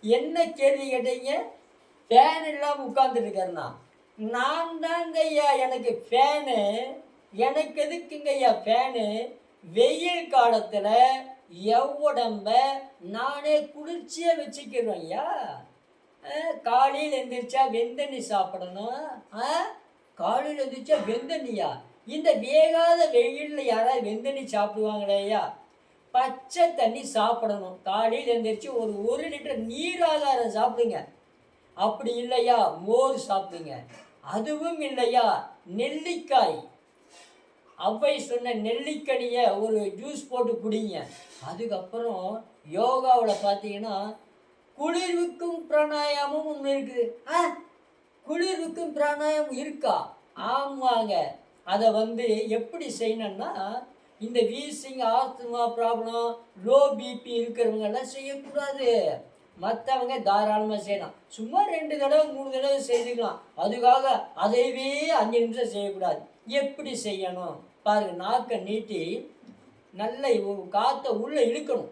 என்ன கேள்வி கேட்டீங்க? ஃபேன் இல்லாமல் உட்காந்துருக்கேன்னா நான் தாங்க ஐயா எனக்கு ஃபேனு. எனக்கு எதுக்குங்க ஐயா ஃபேனு? வெயில் காலத்தில் உடம்ப நானே குளிர்ச்சியாக வச்சுக்கிறோம் ஐயா. காலையில் எழுந்திரிச்சா வெந்தண்ணி சாப்பிடணும். காலையில் எழுந்திரிச்சா வெந்தண்ணியா? இந்த வேகாத வெயிலில் யாராவது வெந்தண்ணி சாப்பிடுவாங்களே ஐயா? பச்சை தண்ணி சாப்பிடணும். காலையில் எழுந்திரிச்சு ஒரு லிட்டர் நீர் ஆகாரம் சாப்பிடுங்க. அப்படி இல்லையா மோர் சாப்பிடுங்க. அதுவும் இல்லையா நெல்லிக்காய், அவ்வை சொன்ன நெல்லிக்கனியை ஒரு ஜூஸ் போட்டு குடிங்க. அதுக்கப்புறம் யோகாவில் பார்த்தீங்கன்னா குளிர்விக்கும் பிராணாயாமம் ஒன்று இருக்குது. குளிர்விக்கும் பிராணாயாமம் இருக்கா? ஆமாங்க. அதை எப்படி செய்யணும்னா, இந்த wheezing, asthma problem, low BP இருக்கிறவங்கெல்லாம் செய்யக்கூடாது. மற்றவங்க தாராளமாக செய்யலாம். சும்மா 2 தடவை 3 தடவை செய்துக்கலாம். அதுக்காக அதைவே 5 நிமிஷம் செய்யக்கூடாது. எப்படி செய்யணும் பாருங்க. நாக்கை நீட்டி நல்ல காற்றை உள்ளே இழுக்கணும்.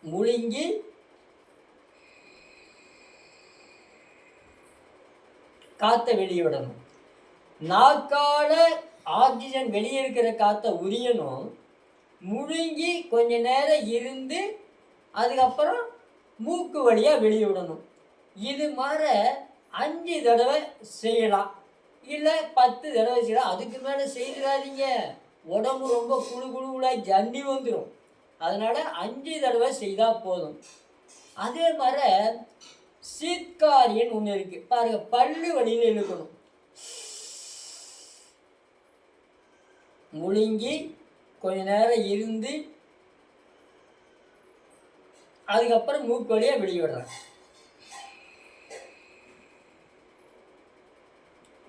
முழுங்கி காற்றை வெளியே விடணும். நாக்கால ஆக்சிஜன் வெளியே இருக்கிற காற்றை உரியணும். முழுங்கி கொஞ்ச நேரம் இருந்து அதுக்கப்புறம் மூக்கு வழியாக வெளியே விடணும். இது மாதிரி 5 தடவை செய்யலாம், இல்லை 10 தடவை செய்யலாம். அதுக்கு மேலே செய்திடாதீங்க. உடம்பு ரொம்ப குழுகுழுலாக ஜன்னி வந்துடும். அதனால் 5 தடவை செய்தால் போதும். அதே மாதிரி சீத்காரியன்னு ஒன்று இருக்குது பாருங்கள். பல்லு வழியில் இழுக்கணும். முழுங்கி கொஞ்ச நேரம் இருந்து அதுக்கப்புறம் மூக்கு வழியாக வெளியே விடுறேன்.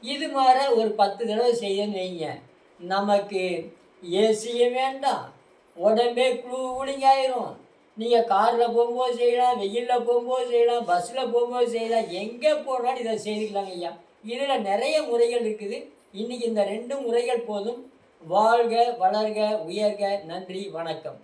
இது மாதிரி ஒரு 10 தடவை செய்யன்னு வைங்க. நமக்கு ஏசியும் வேண்டாம், உடம்பே கூலிங் ஆயிரும். நீங்கள் காரில் போகும்போது செய்யலாம், வெயிலில் போகும்போது செய்யலாம், பஸ்ஸில் போகும்போது செய்யலாம், எங்கே போனாலும் இதை செய்துக்கலாங்க ஐயா. இதில் நிறைய முறைகள் இருக்குது. இன்றைக்கி இந்த 2 முறைகள் போதும். வாழ்க, வளர்க, உயர்க. நன்றி, வணக்கம்.